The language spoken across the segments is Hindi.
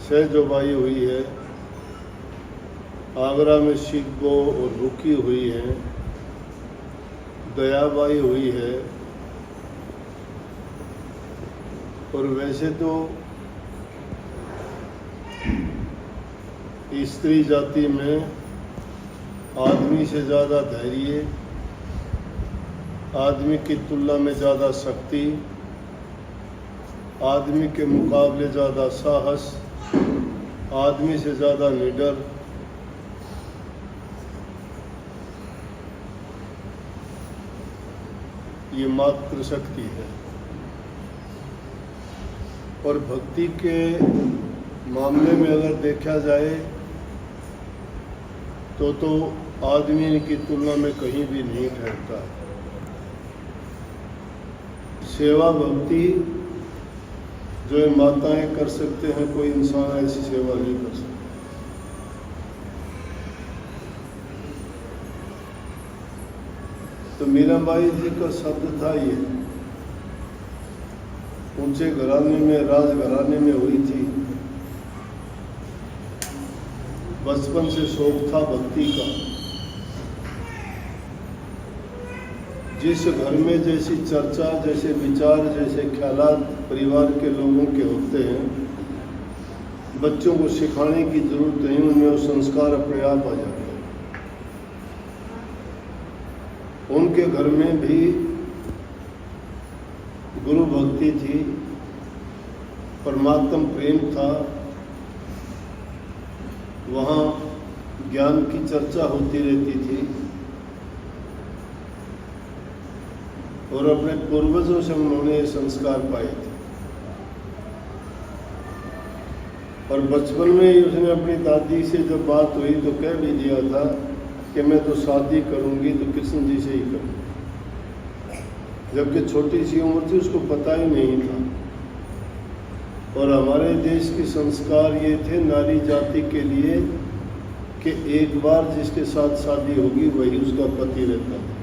सहजोबाई हुई है, आगरा में शिकबो और रुकी हुई है, दयाबाई हुई है। और वैसे तो स्त्री जाति में आदमी से ज़्यादा धैर्य, आदमी की तुलना में ज़्यादा शक्ति, आदमी के मुकाबले ज़्यादा साहस, आदमी से ज़्यादा निडर, ये मातृ शक्ति है। और भक्ति के मामले में अगर देखा जाए तो आदमी की तुलना में कहीं भी नहीं ठहरता। सेवा भक्ति जो ये माताएं कर सकते हैं, कोई इंसान ऐसी सेवा नहीं कर सकता। तो मीराबाई जी का शब्द था ये, ऊंचे घराने में, राजघराने में हुई थी। बचपन से शौक था भक्ति का। जिस घर में जैसी चर्चा, जैसे विचार, जैसे ख्यालात परिवार के लोगों के होते हैं, बच्चों को सिखाने की जरूरत नहीं, उनमें वो संस्कार अपने आप आ जाते हैं। उनके घर में भी गुरु भक्ति थी, परमात्म प्रेम था, वहाँ ज्ञान की चर्चा होती रहती थी। और अपने पूर्वजों से उन्होंने ये संस्कार पाए थे। और बचपन में ही उसने अपनी दादी से जब बात हुई तो कह भी दिया था कि मैं तो शादी करूंगी तो कृष्ण जी से ही करूंगी। जबकि छोटी सी उम्र थी, उसको पता ही नहीं था। और हमारे देश के संस्कार ये थे नारी जाति के लिए कि एक बार जिसके साथ शादी होगी वही उसका पति रहता था।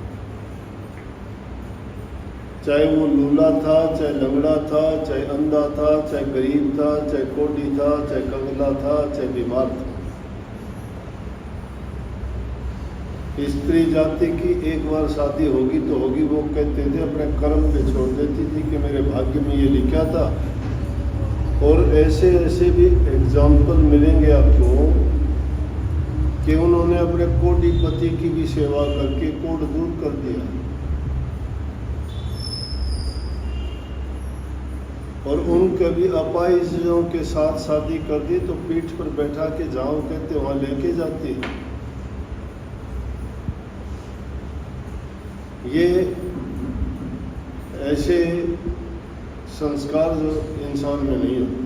चाहे वो लूला था, चाहे लंगड़ा था, चाहे अंधा था, चाहे गरीब था, चाहे कोढ़ी था, चाहे कंगला था, चाहे बीमार था। स्त्री जाति की एक बार शादी होगी तो होगी। वो कहते थे, अपने कर्म पे छोड़ देती थी कि मेरे भाग्य में ये लिखा था। और ऐसे ऐसे भी एग्जाम्पल मिलेंगे आपको कि उन्होंने अपने कोढ़ी पति की भी सेवा करके कोढ़ दूर कर दिया। और उनके भी अपाहिजों के साथ शादी कर दी तो पीठ पर बैठा के जाओ कहते वहां लेके जाती। ये ऐसे संस्कार जो इंसान में नहीं होते।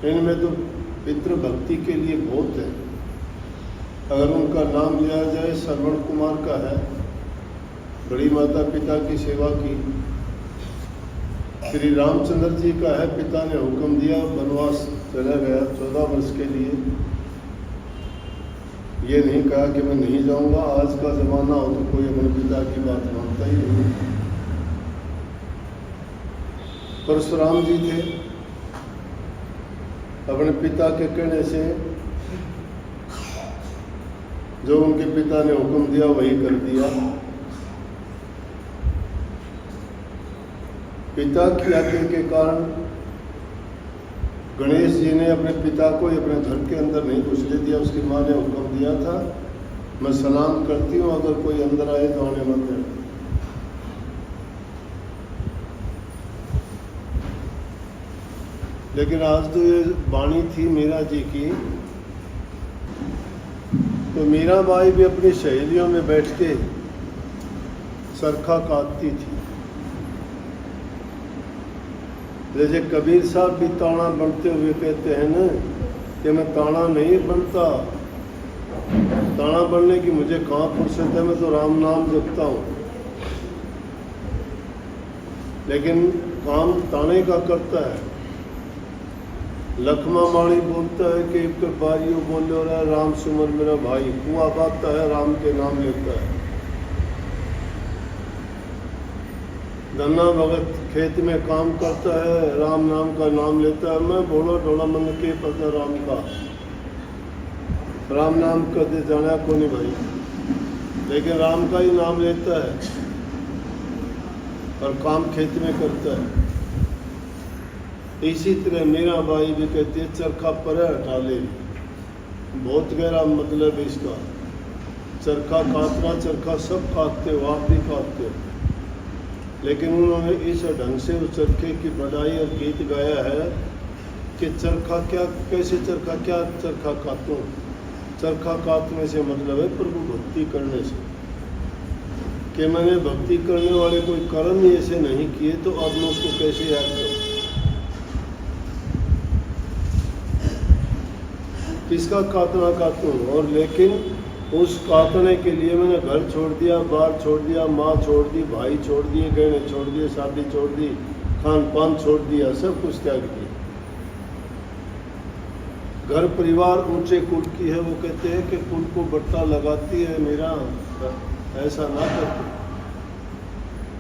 इनमें तो पितृभक्ति के लिए बहुत है। अगर उनका नाम लिया जाए, श्रवण कुमार का है, बड़ी माता पिता की सेवा की। श्री रामचंद्र जी का है, पिता ने हुक्म दिया, वनवास चला गया 14 वर्ष के लिए। ये नहीं कहा कि मैं नहीं जाऊंगा। आज का जमाना हो तो कोई अपने पिता की बात मानता ही नहीं। परशुराम जी थे, अपने पिता के कहने से जो उनके पिता ने हुक्म दिया वही कर दिया। पिता की आज्ञा के कारण गणेश जी ने अपने पिता को अपने घर के अंदर नहीं घुसने दिया। उसकी माँ ने हुक्म दिया था, मैं सलाम करती हूँ, अगर कोई अंदर आए तो आने मत देना। लेकिन आज तो ये वाणी थी मीरा जी की, तो मीराबाई भी अपनी सहेलियों में बैठ के चरखा काटती थी। जैसे कबीर साहब भी ताना बनते हुए कहते हैं ना कि मैं ताना नहीं बनता, ताना बनने की मुझे कहाँ फुर्सत है, मैं तो राम नाम जपता हूँ। लेकिन काम ताने का करता है। लखमा माणी बोलता है कि एक बारियों बोले रहा है राम सुमर मेरा भाई, कुआं बाता है राम के नाम लेता है। धन्ना भगत खेत में काम करता है, राम नाम का नाम लेता है। मैं बोलो ढोला मन के पता राम का, राम नाम करते जाना को नहीं भाई, लेकिन राम का ही नाम लेता है और काम खेत में करता है। इसी तरह मीरा बाई भी कहती है चरखा पर हटा ले। बहुत गहरा मतलब है इसका। चरखा काटना, चरखा सब काटते हो, आप भी काटते हो, लेकिन उन्होंने इस ढंग से उस चरखे की बढ़ाई और गीत गाया है कि चरखा क्या, कैसे चरखा, क्या चरखा काटूं। चरखा काटने से मतलब है प्रभु भक्ति करने से, कि मैंने भक्ति करने वाले कोई कर्म ही ऐसे नहीं किए तो अब मैं उसको कैसे याद करूं। किसका काटना काटूं, और लेकिन उस काटने के लिए मैंने घर छोड़ दिया, बार छोड़ दिया, माँ छोड़ दी, भाई छोड़ दिए, गहने छोड़ दिए, शादी छोड़ दी, खान पान छोड़ दिया, सब कुछ त्याग दिया। घर परिवार ऊंचे कुल की है, वो कहते हैं कि कुल को बट्टा लगाती है मेरा, ऐसा ना करते।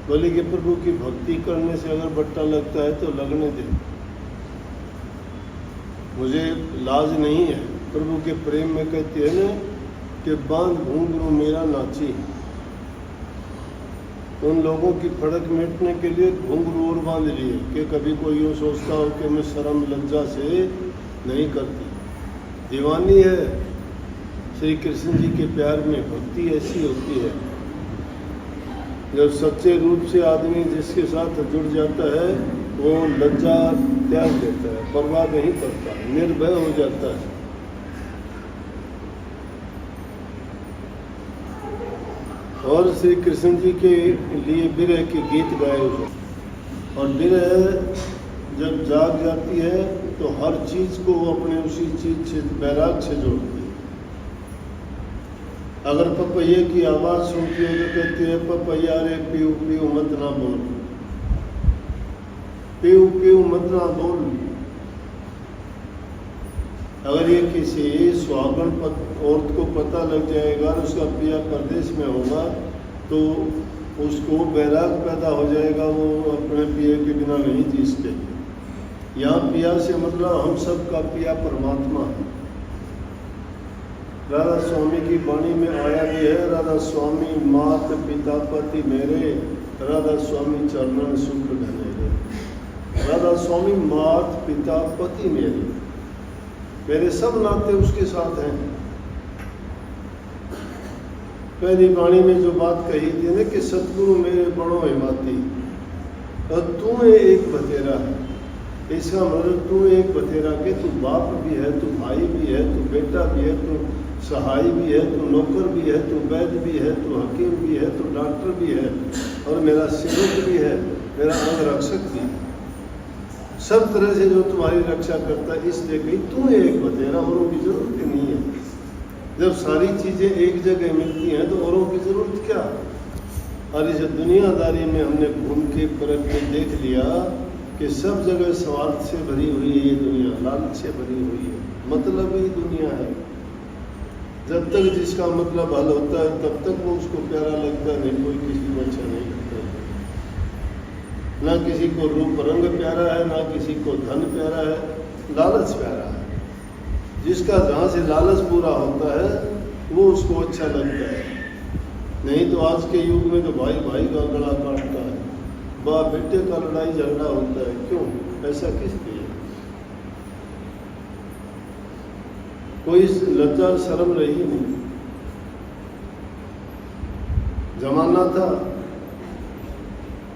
बोले कि प्रभु की भक्ति करने से अगर बट्टा लगता है तो लगने दे, मुझे लाज नहीं है। प्रभु के प्रेम में कहती है ना कि बांध घुंघरू मेरा नाची। उन लोगों की फड़क मिटने के लिए घुंघरू और बांध लिए कि कभी कोई यूँ सोचता हो कि मैं शर्म लज्जा से नहीं करती। दीवानी है श्री कृष्ण जी के प्यार में। भक्ति ऐसी होती है, जब सच्चे रूप से आदमी जिसके साथ जुड़ जाता है वो लज्जा त्याग देता है, परवाह नहीं करता, निर्भय हो जाता है। और श्री कृष्ण जी के लिए विरह के गीत गाए हुए, और विरह जब जाग जाती है तो हर चीज को वो अपने उसी चीज से, बैराग से जोड़ती है। अगर पपैये की आवाज सुनती है तो कहती है पपैया रे पीऊ पीऊ मत ना बोल, पीऊ पीऊ मत ना बोल। अगर ये किसी सुहागन औरत को पता लग जाएगा और उसका पिया परदेश में होगा तो उसको बैराग पैदा हो जाएगा, वो अपने पिया के बिना नहीं जी सकेगी। यहाँ पिया से मतलब हम सब का पिया परमात्मा है। राधा स्वामी की वाणी में आया भी है, राधा स्वामी मात पिता पति मेरे, राधा स्वामी चरणन सुख घनेरे। राधा स्वामी मात पिता पति मेरे सब नाते उसके साथ हैं। पहली वाणी में जो बात कही थी ना कि सतगुरु मेरे बड़ो हिमाती, और तू एक बतेरा है। इसका मतलब तू एक बतेरा के तू बाप भी है, तू भाई भी है, तू बेटा भी है, तू सहाय भी है, तू नौकर भी है, तू वैद्य भी है, तू हकीम भी है, तू डॉक्टर भी है, और मेरा सेवक भी है, मेरा अंगरक्षक भी है। सब तरह से जो तुम्हारी रक्षा करता है, इसलिए कहीं तू एक बतेरा, औरों की जरूरत ही नहीं है। जब सारी चीजें एक जगह मिलती हैं तो औरों की जरूरत क्या। और इस दुनियादारी में हमने घूम के परख के देख लिया कि सब जगह स्वार्थ से भरी हुई है ये दुनिया, लालच से भरी हुई है, मतलब ही दुनिया है। जब तक जिसका मतलब हल होता है तब तक वो उसको प्यारा लगता है, नहीं कोई किसी को अच्छा नहीं लगता। ना किसी को रूप रंग प्यारा है, ना किसी को धन प्यारा है, लालच प्यारा है। जिसका जहाँ से लालच पूरा होता है वो उसको अच्छा लगता है। नहीं तो आज के युग में तो भाई भाई का गला काटता है, बाप बेटे का लड़ाई झगड़ा होता है। क्यों? ऐसा किस लिए? कोई लज्जा शर्म रही नहीं। जमाना था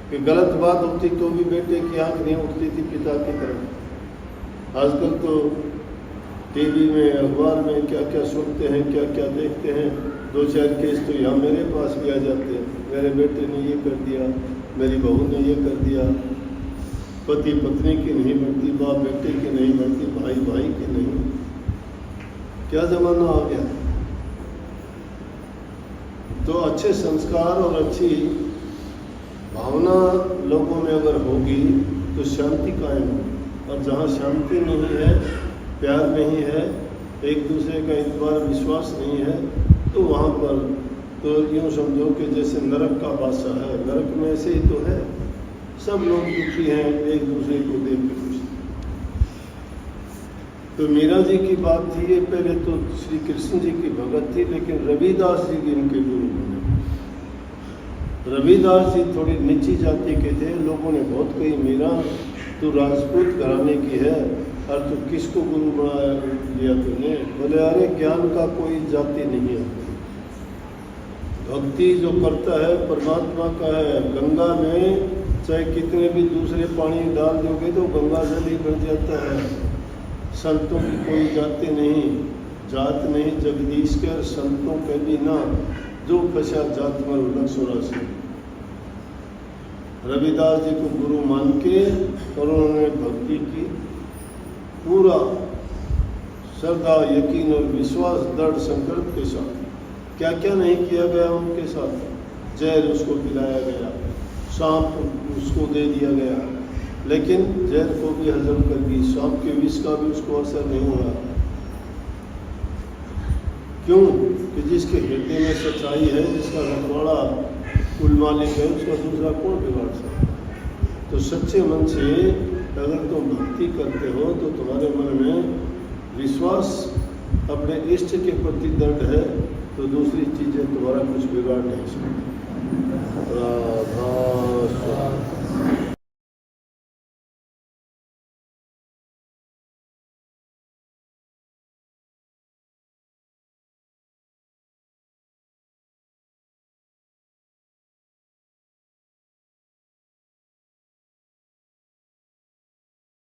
कि गलत बात होती तो भी बेटे की आंख नहीं उठती थी पिता की तरफ। आजकल तो टीवी में, अखबार में क्या क्या सुनते हैं, क्या क्या देखते हैं। दो चार केस तो यहाँ मेरे पास भी आ जाते हैं, मेरे बेटे ने ये कर दिया, मेरी बहू ने ये कर दिया। पति पत्नी की नहीं बनती, बाप बेटे की नहीं बनती, भाई भाई की नहीं। क्या जमाना आ गया। तो अच्छे संस्कार और अच्छी भावना लोगों में अगर होगी तो शांति कायम होगी। और जहाँ शांति नहीं है, प्यार नहीं है, एक दूसरे का इतबार विश्वास नहीं है, तो वहाँ पर तो यूँ समझो कि जैसे नरक का बासा है। नरक में ऐसे ही तो है। सब लोग दुखी हैं, एक दूसरे को देख के खुश। तो मीरा जी की बात थी, ये पहले तो श्री कृष्ण जी की भगत थी, लेकिन रविदास जी भी इनके गुरु बने। रविदास जी थोड़ी नीची जाति के थे, लोगों ने बहुत कही मीरा तू राजपूत घराने की है और तू किसको गुरु बना लिया तूने? बोले अरे ज्ञान का कोई जाति नहीं है, भक्ति जो करता है परमात्मा का है। गंगा में चाहे कितने भी दूसरे पानी डाल दोगे तो गंगा जल ही बन जाता है। संतों की कोई जाति नहीं, जात नहीं, जगदीश के संतों के बिना जो फंसा जात मर उलट सोरासी। रविदास जी को गुरु मान के और उन्होंने भक्ति की, पूरा श्रद्धा, यकीन और विश्वास, दृढ़ संकल्प के साथ। क्या क्या नहीं किया गया उनके साथ? जहर उसको पिलाया गया, सांप उसको दे दिया गया, लेकिन जहर को भी हजम कर दी, सांप के विष का भी उसको असर नहीं हुआ। क्यों? कि जिसके हृदय में सच्चाई है, जिसका रखवाड़ा कुल मालिक है, उसका दूसरा कौन बिगाड़ सकता? तो सच्चे मन से अगर तुम भक्ति करते हो तो तुम्हारे मन में विश्वास, अपने इष्ट के प्रति दृढ़ है, तो दूसरी चीज़ें तुम्हारा कुछ बिगाड़ नहीं सकती। राधा